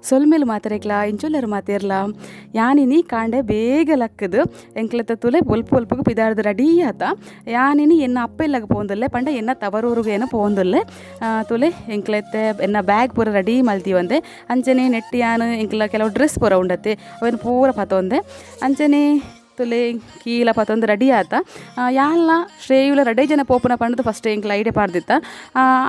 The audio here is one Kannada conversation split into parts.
ಸೊಲ್ಮೇಲೆ ಮಾತಾಡ್ಲ ಇಂಚೊಲ್ಲರು ಮಾತಿರ್ಲ ಯಾನಿನಿ ಕಾಂಡೆ ಬೇಗ ಲಕ್ಕದು ಎಂಕ್ಲೆತ್ತ ತುಲೆ ಒಲ್ಪು ಪಿದಾಡ್ದು ರೆಡಿ ಆತ ಯಾನಿನಿ ಎನ್ನ ಅಪ್ಪ ಇಲ್ಲಾಗ ಪೋಂದಲ್ಲೇ ಪಂಡ ಎನ್ನ ತವರೂರಿಗೆ ಏನೋ ಪೋಂದಲ್ಲೇ ತುಲೆ ಎಂಕ್ಲೆತ್ತೆ ಎನ್ನ ಬ್ಯಾಗ್ ಪೂರ ರೆಡಿ ಮಲ್ತೀವಂದೆ ಅಂಚನೆ ನೆಟ್ಟಿ ಯಾನು ಎಂಕ್ಲ ಕೆಲವು ಡ್ರೆಸ್ ಪೂರ ಉಂಡತ್ತೆ ಅವನು ಪೂರ ಪತೊಂದೆ ಅಂಚನೆ ತುಲೆ ಕೀಲ ಪತೊಂದು ರೆಡಿ ಆತ ಯಾನ್ಲ ಶ್ರೇಯುಲ ರೆಡಿ ಜನ ಪೋಪುನ ಪಂಡದು ಫಸ್ಟ್ ಎಂಕ್ಲ ಐಡಿಯಾ ಪಾಡ್ದಿತ್ತ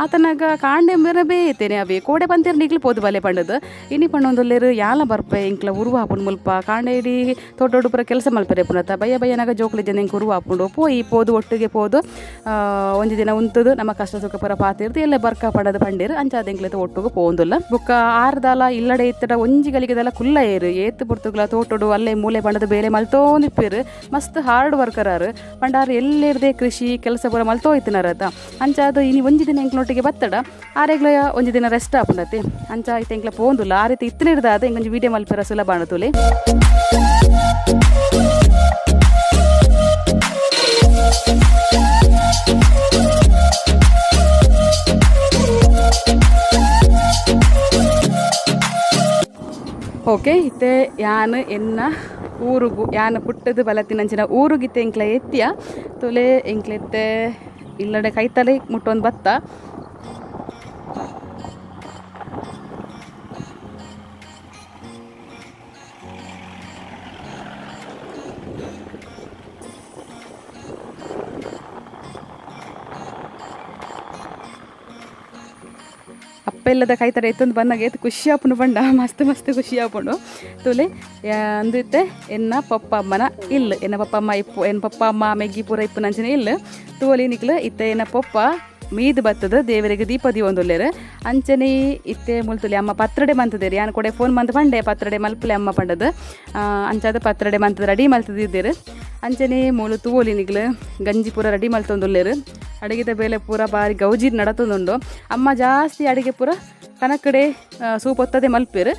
ಆತನಾಗ ಕಾಂಡೆ ಮೇರೆ ಬೇತೇನೆ ಅವೇ ಕೋಡೆ ಪಂತೇರು ನಿಗ್ಲಿ ಪೋದು ಬಲೆ ಪಂಡದು ಇನಿ ಪಣ್ಣೊಂದುಲ್ಲೇರು ಯಾಲ ಬರ್ಪೆ ಎಂಕ್ಲ ಉರುವ ಹಾಪುಂಡು ಮುಲ್ಪ ಕಾಂಡೆ ಇಡೀ ದೊಡ್ಡ ಪುರ ಕೆಲಸ ಮಲ್ಪರೆ ಪುನತ ಬಯ್ಯನಾಗ ಜೋಕ್ಲಿ ಜನ ಎಂಕ್ ಉರುವ ಹಾಪುಂಡು ಪೋದು ಒಟ್ಟಿಗೆ ಪೋದು ಒಂದು ದಿನ ಉಂತದು ನಮ್ಮ ಕಷ್ಟ ಸುಖ ಪುರ ಪಾತಿರ್ದು ಎಲ್ಲ ಬರ್ಕ ಪಡೋದು ಪಂಡೇರು ಅಂಚಾದ ಎಂಕ್ಲೆತ ಒಟ್ಟಿಗೆ ಪೋಂದುಲ್ಲ ಬುಕ್ಕ ಆರ್ದಾಲ ಇಲ್ಲಡೆ ಇತ್ತಡ ಒಂಜಿಗಳಿಗೆದೆಲ್ಲ ಕುಲ್ಲ ಏರು ಏತು ಪುರ್ತುಗ್ಲ ತೋಟಡು ಅಲ್ಲೇ ಮೂಲೆ ಪಂಡದು ಬೇಲೆ ಮಲ್ತೋಂದು ಮಸ್ತ್ ಹಾರ್ಡ್ ವರ್ಕರ್ ಪಂಡಾರು ಎಲ್ಲಿರದೆ ಕೃಷಿ ಕೆಲಸ ಪೂರ ಮಲ್ತೋಯ್ತಿನಾರತ ಅಂಚಾದ ಇನಿ ಒಂಜಿ ದಿನ ಎಂಕ್ಲೊಟ್ಟಿಗೆ ಬತ್ತಡ ಆರೆಗ್ಲ ಒಂಜಿ ದಿನ ರೆಸ್ಟ್ ಆಪುಂಡತೆ ಅಂಚ ಐತೆ ಎಂಕ್ಲ ಪೋಂದುಲ್ಲ ಆ ರೀತಿ ಇತ್ತಿನಿರ್ದಾದ ಎಂಗೊಂಜಿ ವಿಡಿಯೋ ಮಲ್ಪಿರ ಸುಲಭ ಅಣತುಲೆ ಓಕೆ ಇತ್ತೆ ಯಾನು ಎನ್ನ ಊರುಗು ಯಾನ ಪುಟ್ಟದು ಬಲತ್ತಿನಂಚಿನ ಊರುಗಿತ್ತೆ ಎಂಕ್ಲ ಎತ್ತಿಯ ತುಲೆ ಎಂಕ್ಲೆತ್ತೆ ಇಲ್ಲಡೆ ಕೈತಲೆ ಮುಟ್ಟೊಂದು ಬತ್ತ ಅಪ್ಪೆಲ್ಲದ ಕೈತಡೆ ಎತ್ತೊಂದು ಬಂದಾಗ ಎತ್ತು ಖುಷಿ ಆಪುಂಡು ಪಂಡ ಮಸ್ತ್ ಖುಷಿ ಆಪುಂಡು ತುಲೆ ಅಂದಿತ್ತೆ ಎನ್ನ ಪಪ್ಪ ಅಮ್ಮನ ಇಲ್ಲ ಎನ್ನ ಪಪ್ಪ ಅಮ್ಮ ಇಪ್ಪು ಎನ್ನ ಪಪ್ಪ ಅಮ್ಮ ಮೆಗ್ಗಿ ಪೂರ ಇಪ್ಪು ನಂಚಿನ ಇಲ್ಲ ತೋಲಿ ನಿಕ್ಲು ಇತ್ತೆ ಎನ್ನ ಪಪ್ಪ ಮೀದು ಬತ್ತದ ದೇವರಿಗೆ ದೀಪ ಒಂದೊಲ್ಲೇರು ಅಂಚನೆ ಇತ್ತೆ ಮುಲ್ತುಲಿ ಅಮ್ಮ ಪತ್ರಡೆ ಮಂತದೇರಿ ಯಾನು ಕೊಡೆ ಫೋನ್ ಮಂತ್ ಪಂಡೆ ಪತ್ರಡೆ ಮಲ್ಪಲೆ ಅಮ್ಮ ಪಂಡದು ಅಂಚಾದ ಪತ್ರಡೆ ಮಂತದ ರೆಡಿ ಮಲ್ತದಿದ್ದೇರು ಅಂಚನೆ ಮೂಲು ತೂವೋಲಿ ನಿಗ್ಲು ಗಂಜಿ ಪೂರ ರೆಡಿ ಮಲ್ತೊಂದುಲ್ಲೇರು ಅಡುಗೆದ ಬೇಲೆ ಪೂರ ಬಾರಿ ಗೌಜಿ ನಡತೊಂದುಂಡು ಅಮ್ಮ ಜಾಸ್ತಿ ಅಡುಗೆ ಪೂರ ಕನಕಡೆ ಸೂಪ್ ಒತ್ತದೆ ಮಲ್ಪೇರು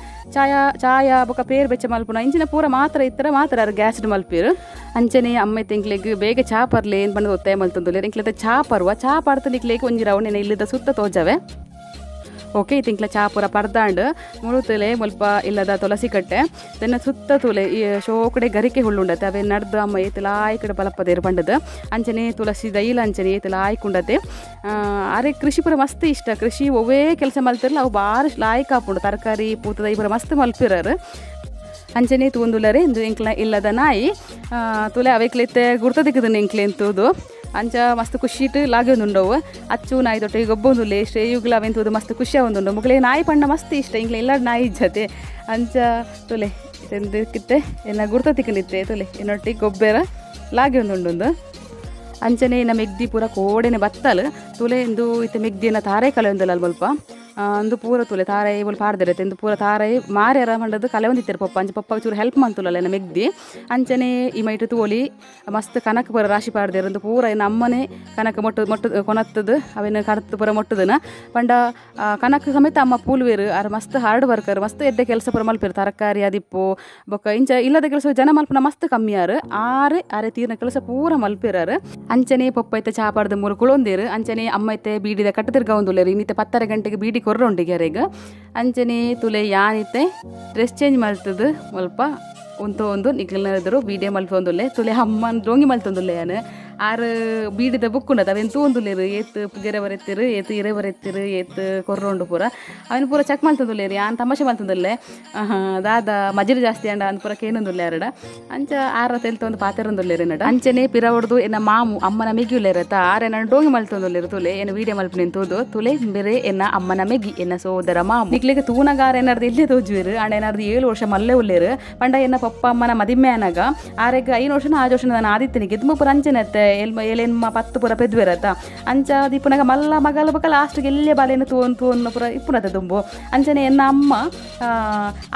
ಚಾಯ ಬೊಕ ಪೇರು ಬೆಚ್ಚ ಮಲ್ಪುನ ಇಂಚಿನ ಪೂರ ಮಾತ್ರ ಇತ್ತರ ಮಾತ್ರ ಗ್ಯಾಸ್ಡ್ ಮಲ್ಪೇರು ಅಂಚನೆ ಅಮ್ಮ ತಿಂಕ್ಲೆಗ್ ಬೇಗ ಚಾ ಪರ್ಲೆ ಏನು ಬಂದು ಒತ್ತಾಯ ಮಲ್ತೊಂದುಲ್ಲೇರು ಇಂಕ್ಲೆತ ಚಾ ಪರ್ವ ಚಾ ಪಡ್ತ ನಿಕ್ಲೇಗೆ ಒಂಜಿ ರೌಂಡಿನ ಇಲ್ಲದ ಸುತ್ತ ತೋಜವೆ ಓಕೆ ತಿಂಕ್ಲ ಚಾ ಪೂರ ಪರ್ದಾಂಡು ಮುಳುತಲೆ ಮುಲ್ಪ ಇಲ್ಲದ ತುಳಸಿ ಕಟ್ಟೆ ತೆನ್ನ ಸುತ್ತ ತುಲೆ ಈ ಶೋಕಡೆ ಗರಿಕೆ ಹುಳ್ಳುಂಡತೆ ಅವೇ ನಡ್ದು ಅಮ್ಮ ಏತಲ ಆಯ್ಕಡೆ ಬಲಪದೇರು ಪಂಡದು ಅಂಚನೆ ತುಳಸಿ ದೈಲ ಅಂಚನೆ ಏತಲ ಆಯ್ಕುಂಡತೆ ಅರೆ ಕೃಷಿ ಪೂರ ಮಸ್ತ್ ಇಷ್ಟ ಕೃಷಿ ಒವೇ ಕೆಲಸ ಮಲ್ತಿರಲ್ಲ ಅವು ಭಾರಿ ಲಾಯ್ಕ್ ಹಾಪುಂಡು ತರಕಾರಿ ಪೂತದ ಪೂರ ಮಸ್ತ್ ಮಲ್ಪಿರರು ಅಂಚನೆ ತೂಂದುಲರೆ ಇಂದು ಎಂಕ್ಲ ಇಲ್ಲದ ನಾಯಿ ತುಲೆ ಅವೇಕ್ಲೆತ್ತೆ ಗುರ್ತದಿಕ್ಕದನ್ನು ಎಂಕ್ಲೆ ಅಂತೂದು ಅಂಚ ಮಸ್ತ್ ಖುಷಿಟ್ಟು ಲಾಗಿ ಒಂದುಂಡವು ಅಚ್ಚು ನಾಯಿ ದೊಟ್ಟೆ ಗೊಬ್ಬೊಂದುಲ್ಲೆ ಶ್ರೇಯುಗ್ಲ ಅವೆಂತುದು ಮಸ್ತ್ ಖುಷಿ ಒಂದುಂಡು ಮುಗ್ಲೆ ನಾಯಿ ಪಂಡ ಮಸ್ತ್ ಇಷ್ಟ ಇಂಗ್ಲ ಎಲ್ಲ ನಾಯಿ ಜೊತೆ ಅಂಚ ತುಲೆ ತಿಂದಿಕ್ಕಿತ್ತೆ ಎನ್ನ ಗುರ್ತ ತಿಕ್ಕನಿತ್ತೆ ತುಲೆ ಏನೊಟ್ಟಿಗೆ ಗೊಬ್ಬರ ಲಾಗಿ ಒಂದುಂಡು ಅಂಚನೆ ಇನ್ನು ಮೆಗ್ದಿ ಪೂರ ಕೋಡೆನೆ ಬತ್ತಲು ತುಲೆ ಇಂದು ಇತ್ತೆ ಮೆಗ್ದಿನ ತಾರೆ ಕಲೆ ಒಂದಲ್ಲ ಸ್ವಲ್ಪ ಅಂದು ಪೂರ ತುಲೆ ತಾರೆ ಇವಳು ಪಾಡ್ದಿರತ್ತೆ ಇಂದು ಪೂರ ತಾರೆ ಮಾರ್ಯಾರ ಮಂಡದು ಕಲೆ ಒಂದಿತ್ತಾರೆ ಪಪ್ಪ ಅಂಚೆ ಪಪ್ಪ ಚೂರು ಹೆಲ್ಪ್ ಮಾಡ್ತಲ್ಲ ಮೆಗ್ದಿ ಅಂಚನೆ ಈ ಮೈಟು ತೋಲಿ ಮಸ್ತ್ ಕನಕ ಪೂರ ರಾಶಿ ಪಾಡ್ದಿರಂದು ಪೂರ ಇನ್ನು ಅಮ್ಮನೆ ಕನಕ ಮೊಟ್ಟು ಕೊನತ್ತದು ಅವೇನು ಕಡತ್ತು ಪೂರ ಮೊಟ್ಟದನ ಪಂಡ ಕನಕ ಸಮೇತ ಅಮ್ಮ ಪೂಲ್ವೇರು ಅರ ಮಸ್ತ್ ಹಾರ್ಡ್ ವರ್ಕರ್ ಮಸ್ತ್ ಎಡ್ಡೆ ಕೆಲಸ ಪೂರ ಮಲ್ಪೇರು ತರಕಾರಿ ಅದಿಪ್ಪು ಬೊಕ್ಕ ಇಂಚ ಇಲ್ಲದ ಕೆಲಸ ಜನ ಮಲ್ಪನ ಮಸ್ತ್ ಕಮ್ಮಿ ಯಾರು ಆರೆ ತೀರ್ನ ಕೆಲಸ ಪೂರ ಮಲ್ಪೇರಾರು ಅಂಚನೆ ಪಪ್ಪ ಐತೆ ಚಾ ಪಾಡ್ದು ಮೂರು ಕುಳೊಂದೇರು ಅಂಚನೆ ಅಮ್ಮ ಐತೆ ಬೀಡಿದ ಕಟ್ಟ ತಿರ್ಗ ಒಂದುಲ್ಲೇರು ಇನ್ನಿತ್ತೆ 10 ಗಂಟೆಗೆ ಬೀಡಿ ಕೊರ್ರೊಂಡಿಗೆ ಯಾರೀಗ ಅಂಚನೆ ತುಲೆ ಯಾನಿತ್ತೆ ಡ್ರೆಸ್ ಚೇಂಜ್ ಮಾಡ್ತದು ಸ್ವಲ್ಪ ಒಂದು ನಿಕ್ಲಿನಾದ್ರು ವಿಡಿಯೋ ಮಲ್ಪೊಂದುಲ್ಲೆ ತುಲೆ ಅಮ್ಮನ ಡೋಂಗಿ ಮಲ್ತೊಂದುಲ್ಲೆ ಯಾನು ಆರು ಬೀಡಿದ ಬುಕ್ಕುಂಡದ ಅವೆಂತೂ ಒಂದುಲ್ಲೇರು ಏತು ಗೆರೆ ಬರೆತ್ತಿರು ಏತು ಇರೆ ಬರೆತ್ತಿರು ಏತು ಕೊರ್ರೊಂಡು ಪೂರ ಅವನು ಪೂರ ಚೆಕ್ ಮಾಡ್ತಂದುಲ್ಲೇರು ಯಾನ್ ತಮಾಷೆ ಮಾಡ್ತಂದುಲ್ಲೆ ದಾದ ಮಜಿರು ಜಾಸ್ತಿ ಅಂಡ ಅಂದ್ ಪೂರ ಕೇನೊಂದುಲ್ಲೆ ಎರಡ ಅಂಚ ಆರ ತೆಲ್ತೊಂದು ಪಾತೆರೊಂದುಲ್ಲೇರು ನಡ ಅಂಚನೆ ಪಿರ ಹೊಡ್ದು ಎನ್ನ ಮಾಮು ಅಮ್ಮನ ಮೆಗಿಯುಲ್ಲೇರತ್ತ ಆರೆ ನನ್ನ ಡೋಂಗಿ ಮಲ್ತೊಂದುಲ್ಲೇರು ತುಲೆ ಏನು ವಿಡಿಯೋ ಮಲ್ಪು ನಿಂತೋದು ತುಲೆ ಬೇರೆ ಎನ್ನ ಅಮ್ಮನ ಮೆಗಿ ಎನ್ನ ಸೋದರ ಮಾಮು ನಿಕ್ಲಿಗೆ ತೂನಗಾರ ಏನಾರ್ದು ಇಲ್ಲೇ ತೋಜುವೇರು ಆಂಡ ಏನಾರ್ದು 7 ವರ್ಷ ಮಲ್ಲೆ ಉಲ್ಲೇರು ಪಂಡ ಎನ್ನ ಪಪ್ಪ ಅಮ್ಮನ ಮದಿಮೆ ಅನಾಗ ಆರೆಗ 5 ವರ್ಷ 6 ವರ್ಷ ನಾನು ಆದಿತ್ಯನಿಗೆ ಎದ್ಮ ಪೂರ ಅಂಚೆನತ್ತೆ ಎಲೆನ್ಮ 10 ಪೂರ ಪೆದ್ವೇರತ್ತ ಅಂಚ ದಿಪ್ಪುನಾಗ ಮಲ್ಲ ಮಗಲ ಬಕ ಲಾಸ್ಟ್ಗೆ ಎಲ್ಲೇ ಬಾಲೇನು ತೂನ್ ಪೂರ ಇಪ್ಪುನತ ತುಂಬು ಅಂಚನೆ ಎನ್ನ ಅಮ್ಮ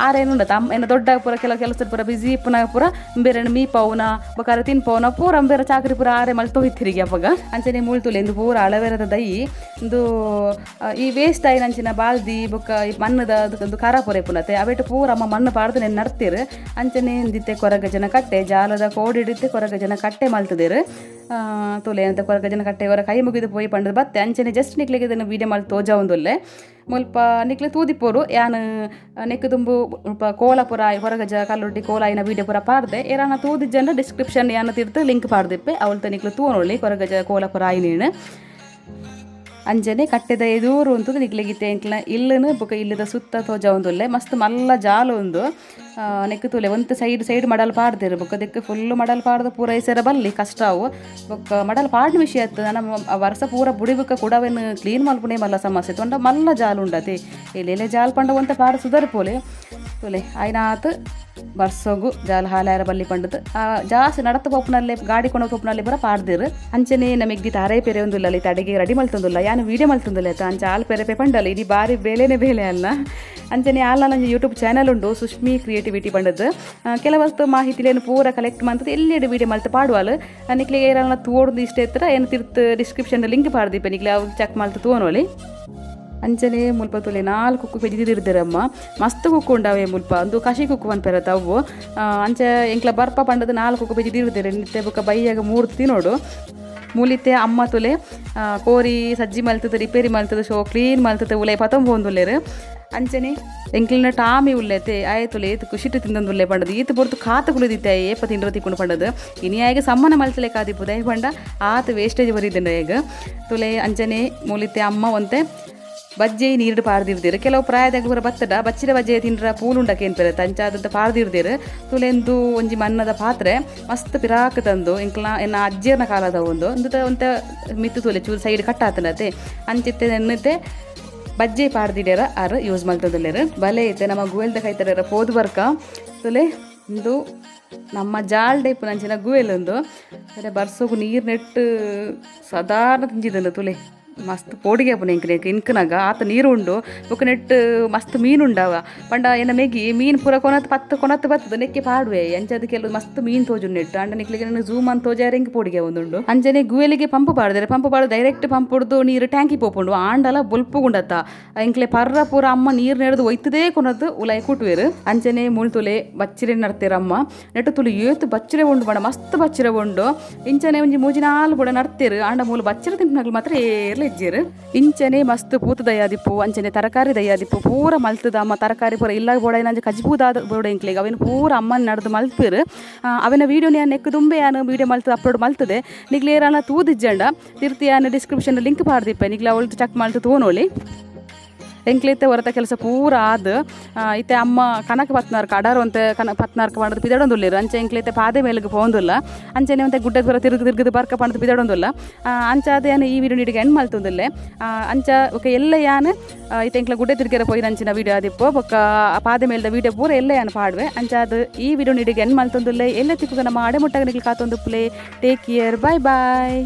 ಆರೇನುಂಡತ ಅಮ್ಮ ಎನ್ನ ದೊಡ್ಡ ಪೂರ ಕೆಲಸದ ಪೂರ ಬಿಸಿ ಇಪ್ಪುನಾಗ ಪೂರ ಬೇರೆ ಮೀ ಪೌನ ಬಕಾರ ತಿನ್ಪೌನ ಪೂರ ಬೇರೆ ಚಾಕರಿ ಪೂರ ಆರೆ ಮಲ್ತು ಹೋಯ್ತಿರಿಗೆ ಅವಾಗ ಅಂಚನೆ ಮೂಳ್ತುಲೆ ಎಂದು ಪೂರ ಅಳವೇರದ ದೈ ಇಂದು ಈ ವೇಸ್ಟ್ ಆಯ್ನ ಅಂಚಿನ ಬಾಲ್ದಿ ಬೊಕ್ಕ ಈ ಮಣ್ಣದ ಅದಕ್ಕೊಂದು ಖಾರ ಪೂರ ಇಪ್ಪುನತೆ ಅವೆಟ್ಟು ಪೂರ ಅಮ್ಮ ಮಣ್ಣು ಪಾಡ್ದು ನೆನ್ ನಡ್ತೀರು ಅಂಚನೆ ದಿತ್ತೆ ಕೊರಗ ಜನ ಕಟ್ಟೆ ಜಾಲದ ಕೋಡಿಡಿತ್ತೆ ಕೊರಗ ಜನ ಕಟ್ಟೆ ಮಲ್ತದೇರು ತುಲೆ ಅಂತ ಕೊರಗ ಜನ ಕಟ್ಟೆ ಅವರ ಕೈ ಮುಗಿದು ಪೋಯಿ ಪಂಡದು ಬತ್ತೆ ಅಂಚನೆ ಜಸ್ಟ್ ನಿಕ್ಲಿಗೆ ಇದನ್ನು ವೀಡಿಯೋ ಮಾಡಿ ತೋಜಾ ಒಂದೊಲ್ಲೆ ಮುಲ್ಪ ನಿಕ್ಲೆ ತೂದಿಪ್ಪೋರು ಯಾನು ನೆಕ್ ತುಂಬು ಮುಲ್ಪ ಕೋಲಪುರ ಹೊರಗಜ ಕಲ್ಲೊಡ್ಡಿ ಕೋಲಾಯಿನ ವೀಡಿಯೋ ಪೂರ ಪಾಡ್ದೆ ಏರಾನ ತೂದಿಜ್ಜಂಡ ಡಿಸ್ಕ್ರಿಪ್ಷನ್ ಯಾನು ತಿರ್ತು ಲಿಂಕ್ ಪಾಡ್ದಿಪ್ಪೆ ಅವಳ್ತ ನಿಕ್ಲು ತೂನೊಳ್ಳಿ ಕೊರಗಜ ಕೋಲಪುರ ಆಯ್ನೀನು ಅಂಜನೆ ಕಟ್ಟೆದ ಎದೂರು ಅಂತದ್ದು ನಿಕ್ಲಿಗಿತ್ತೆ ಎಂಕ್ಲ ಇಲ್ಲನು ಬೊಕ ಇಲ್ಲದ ಸುತ್ತ ತೋಜ ಒಂದುಲ್ಲೆ ಮಸ್ತ್ ಮಲ್ಲ ಜಾಲು ಒಂದು ನೆಕ್ ತೂಲೆ ಒಂದು ಸೈಡ್ ಮಡಲ್ ಪಾಡ್ದೇರು ಬೊಕ ದಿಕ್ಕ ಫುಲ್ಲು ಮಡಲ್ ಪಾಡ್ದು ಪೂರೈಸರ ಬಲ್ಲಿ ಕಷ್ಟ ಅವು ಬೊಕ್ಕ ಮಡಲ್ ಪಾಡ್ನ ವಿಷಯ ಆಯ್ತು ನಮ್ಮ ವರ್ಷ ಪೂರ ಬುಡಿಬುಕ್ಕ ಕೂಡ ಅವೇನು ಕ್ಲೀನ್ ಮಲ್ಪುಣೆ ಮಲ್ಲ ಸಮಸ್ಯೆ ತೊಂಡ ಮಲ್ಲ ಜಾಲು ಉಂಡತಿ ಎಲ್ಲೆಲೆ ಜಾಲ್ ಪಂಡ ಒಂತ ಪಾಡ ಸುಧರ್ಪೋಲೆ ತುಲೆ ಆಯ್ನಾತ್ ಬರ್ಸೋಗು ಜಾಲ ಹಾಲಾರ ಬಲ್ಲಿ ಪಂಡದು ಜಾಸ್ತಿ ನಡತ ಪೋಪುನಲ್ಲೇ ಗಾಡಿ ಕೊಂಡ ಪೋಪುನಲ್ಲಿ ಬರ ಪಾಡ್ದಿರು ಅಂಚನೆ ನಮಗೆ ತಾರೇ ಪೆರೆ ಒಂದಿಲ್ಲ ಅಲ್ಲಿ ಅಡಿಗೆ ರೆಡಿ ಮಲ್ತೊಂದಿಲ್ಲ ಯಾನು ವೀಡಿಯೋ ಮಲ್ತೊಂದಿಲ್ಲ ಆಯ್ತಾ ಅಂಚೆ ಆಲ್ ಪೆರೆ ಪಂಡಲ್ಲ ಇದು ಬಾರಿ ಬೇಲೆನೇ ಬೇಲೆ ಅಲ್ಲ ಅಂಚನೆ ಆಲ ನಂಗೆ ಯೂಟ್ಯೂಬ್ ಚಾನಲ್ ಉಂಡು ಸುಷ್ಮಿ ಕ್ರಿಯೇಟಿವಿಟಿ ಪಂಡದ್ದು ಕೆಲವಷ್ಟು ಮಾಹಿತಿಲೇನು ಪೂರ ಕಲೆಕ್ಟ್ ಮಾಡ್ತದೆ ಎಲ್ಲೆಡೆ ವೀಡಿಯೋ ಮಲ್ತು ಪಾಡುವಲು ನಿಕ್ಲಿಗೆ ಏರಲ್ಲ ತೋಡ್ದು ಇಷ್ಟ ಇರ್ತಾರೆ ಏನು ತಿರ್ತು ಡಿಸ್ಕ್ರಿಪ್ಷನ್ ಲಿಂಕ್ ಪಾಡ್ದಿಪ್ಪ ನಿಕ್ಲೆ ಅವ್ರು ಚೆಕ್ ಮಾಡ್ತು ತೋನೋಳಿ ಅಂಚನೆ ಮುಲ್ಪ ತುಲೆ 4 ಕುಕ್ಕು ಬೆಜಿದಿರ್ದಿರಮ್ಮ ಮಸ್ತ್ ಕುಕ್ಕು ಉಂಡಾವೆ ಮುಲ್ಪ ಒಂದು ಕಷಿ ಕುಕ್ಕು ಅನ್ಪೆರತ್ತ ಅವು ಅಂಚೆ ಎಂಕ್ಲ ಬರ್ಪ ಪಂಡದು 4 ಕುಕ್ಕು ಬೆಜಿದಿರ್ದಿರ ನಿತ್ಯ ಬುಕ್ಕ ಬೈಯಾಗ 3 ತಿನ್ನೋಡು ಮೂಲಿತೆ ಅಮ್ಮ ತುಲೆ ಕೋರಿ ಸಜ್ಜಿ ಮಲ್ತದ ರಿಪೇರಿ ಮಲ್ತದ ಶೋ ಕ್ಲೀನ್ ಮಲ್ತದ ಉಲೆ ಪತಂಬೋಂದುಲ್ಲೇರು ಅಂಚನೆ ಎಂಕ್ಲಿನ ಟಾಮಿ ಉಲ್ಲೆತೆ ಆಯ್ತುಲೆ ಏತು ಖುಷಿಟ್ಟು ತಿಂದೊಂದುಲ್ಲೆ ಪಂಡದು ಈತ ಬೊರ್ತು ಕಾತ ಕುಳಿದಿತ್ತೆ ಏಪ ತಿಂಡ್ರ ತಿಕ್ಕೊಂಡು ಪಂಡದು ಇನಿಯಾಗ ಸಮ್ಮನ ಮಲ್ತಲೆ ಕಾದಿಪ್ಪು ದಯ ಪಂಡ ಆತ ವೇಸ್ಟೇಜ್ ಬರೀದಿನ ಈಗ ತುಲೆ ಅಂಚನೆ ಮೂಲಿತೆ ಅಮ್ಮ ಒಂತೆ ಬಜ್ಜೆ ನೀರು ಪಾರ್ದಿರ್ದಿರು ಕೆಲವು ಪ್ರಾಯದಾಗ ಬರ ಬತ್ತಡ ಬಚ್ಚಿದ ಬಜ್ಜೆ ತಿಂಡ್ರ ಪೂಲುಂಡಕ್ಕೆ ಏನು ಬರುತ್ತೆ ಅಂಚಾದಂತ ಪಾರ್ದಿರ್ದಿರು ತುಲೆಂದು ಒಂಜಿ ಮಣ್ಣದ ಪಾತ್ರೆ ಮಸ್ತ್ ಪಿರಾಕ್ ತಂದು ಇಂಕ್ಲ ಎನ್ನ ಅಜ್ಜಿಯರ್ನ ಕಾಲದ ಒಂದು ಒಂತ ಮಿತ್ತು ತುಲೆ ಚೂರು ಸೈಡ್ ಕಟ್ಟಾತನತೆ ಅಂಚಿತ್ತೆ ನೆನ್ನತೆ ಬಜ್ಜೆ ಪಾಡ್ದಿಡ್ಯಾರ ಆರು ಯೂಸ್ ಮಾಡ್ತದಲ್ಲೇರು ಬಲೆ ಐತೆ ನಮ್ಮ ಗುವೆಲ್ದ ಕೈತಾರ ಪೋದು ಬರ್ಕ ತುಲೆ ಒಂದು ನಮ್ಮ ಜಾಲ್ ಟೈಪ್ ನಂಚಿನ ಗುವೆಲೊಂದು ಅದೇ ಬರ್ಸೋಗು ನೀರು ನೆಟ್ಟು ಸಾಧಾರಣ ತಿಂಜಿದಂದು ತುಲೆ ಮಸ್ತ್ ಪೋಡಿಗೆ ಅಪ್ಪನ ಇಂಕನಾಗ ಆತ ನೀರು ಉಂಡು ಬೊಕ್ಕ ನೆಟ್ಟು ಮಸ್ತ್ ಮೀನು ಉಂಡವ ಪಂಡ ಏನ ಮೇಗಿ ಮೀನು ಪೂರ ಕೊನತ್ತು ಬರ್ತದೆ ನೆಕ್ಕೆ ಪಾಡುವೆ ಅಂಚದ ಕೆಲವು ಮಸ್ತ್ ಮೀನು ತೋಜು ನೆಟ್ಟು ಅಂಡ ನಿಕ್ಲಿಗೆ ನನಗೆ ಝೂಮ್ ಅಂತ ತೋಜಾರ ಹೆಂಗೆ ಪೋಡಿಗೆ ಒಂದುಂಡು ಅಂಚನೆ ಗುವೆಲಿಗೆ ಪಂಪ್ ಪಾಡಿದಾರೆ ಪಂಪ್ ಪಾಡು ಡೈರೆಕ್ಟ್ ಪಂಪ್ ಹೊಡ್ದು ನೀರು ಟ್ಯಾಂಕಿ ಪೋಪುಂಡು ಆಂಡಲ ಬೊಲ್ಪುಗುಂಡತ್ತ ಇಂಕ್ಲೆ ಪರ್ರ ಪೂರ ಅಮ್ಮ ನೀರು ನೆಡ್ದು ಒಯ್ತದೇ ಕೊನದ್ದು ಉಲಾಯ ಕೂಟುವೇರು ಅಂಚನೆ ಮುಳ್ತುಲೆ ಬಚ್ಚಿರೆ ನಡ್ತೇರಮ್ಮ ನೆಟ್ಟು ತುಳು ಏತು ಬಚ್ಚಿರೆ ಉಂಡು ಬಡ ಮಸ್ತ್ ಬಚ್ಚಿರೆ ಉಂಡು ಇಂಚನೆ ಒಂಜಿ ಮೂಜಿನಾಲು ಬುಡ ನಡ್ತೇರು ಆಂಡ ಮೂಲ ಬಚ್ಚಿರೆ ತಿಂಪಿನಾಗ್ಲು ಮಾತ್ರ ಏರ್ಲ ಇಜ್ಜಿರು ಇಂಚನೆ ಮಸ್ತ್ ಪೂತ ದಯಾದಿಪ್ಪು ಅಂಚನೆ ತರಕಾರಿ ದಯಾದಿಪ್ಪು ಪೂರ ಮಲ್ತದ ಅಮ್ಮ ತರಕಾರಿ ಪೂರ ಇಲ್ಲ ಬೋಡ ನಂಜೆ ಕಜ್ಬೂದಾದ ಬೋಡ ಇಂಕ್ಲಿಗೆ ಅವೇನು ಪೂರ ಅಮ್ಮನ ನಡೆದು ಮಲ್ಪಿರು ಅವನ ವೀಡಿಯೋನ ಯಾನು ನೆಕ್ಕು ತುಂಬೆ ಯಾನು ವೀಡಿಯೋ ಮಲ್ತದ ಅಪ್ಲೋಡ್ ಮಲ್ತದೆ ನಿಗ್ಲೇರಾನ ತೂದಿಜ್ಜಂಡ ತಿರ್ತಿ ಯಾನು ಡಿಸ್ಕ್ರಿಪ್ಷನ್ ಲಿಂಕ್ ಪಾಡ್ದಿಪ್ಪೆ ನಿಗ್ಲ ಅವಳು ಚೆಕ್ ಮಾಡ್ತು ತೋನೋಳಿ ಎಂಕ್ಲೈತೆ ಹೊರತ ಕೆಲಸ ಪೂರ ಆದ ಇತ್ತೆ ಅಮ್ಮ ಕನಕ ಪತ್ನಾರ್ಕ ಅಡಾರು ಅಂತ ಪತ್ನಾರ್ಕ ಮಾಡೋದು ಪಿದಾಡೊಂದುಲ್ಲೇರು ಅಂಚೆ ಎಂಕ್ಲೈತೆ ಪಾದೆ ಮೇಲೆಗೆ ಹೋಗೊಂದಿಲ್ಲ ಅಂಚೆನೆ ಒಂದು ಗುಡ್ಡದ ಬರ ತಿರುಗದು ಬರ್ಕ ಪಣದು ಪಿದಾಡೊಂದಿಲ್ಲ ಅಂಚಾದ ಯಾನು ಈ ವಿಡಿಯೋ ನೀಡಿಗೆ ಹೆಣ್ಣು ಮಲ್ತೊಂದಿಲ್ಲೆ ಅಂಚ ಓಕೆ ಎಲ್ಲ ಯಾನು ಇತ್ತೆ ಎಂಕ್ಲ ಗುಡ್ಡೆ ತಿರುಗಿರ ಪೋಯಿ ಅಂಚಿನ ವೀಡಿಯೋ ಆದಿಪ್ಪು ಬೊಕ್ಕ ಪಾದೆ ಮೇಲ್ದ ವೀಡಿಯೋ ಪೂರ ಎಲ್ಲ ಯಾನು ಪಾಡುವೆ ಅಂಚಾದ ಈ ವಿಡಿಯೋ ನೀಡಿಗೆ ಹೆಣ್ಣು ಮಲ್ತೊಂದಿಲ್ಲ ಎಲ್ಲ ತಿಕ್ಕುಗ ನಮ್ಮ ಅಡೆ ಮುಟ್ಟಾಗ Nigli ಕಾತೊಂದು play take care bye ಬಾಯ್.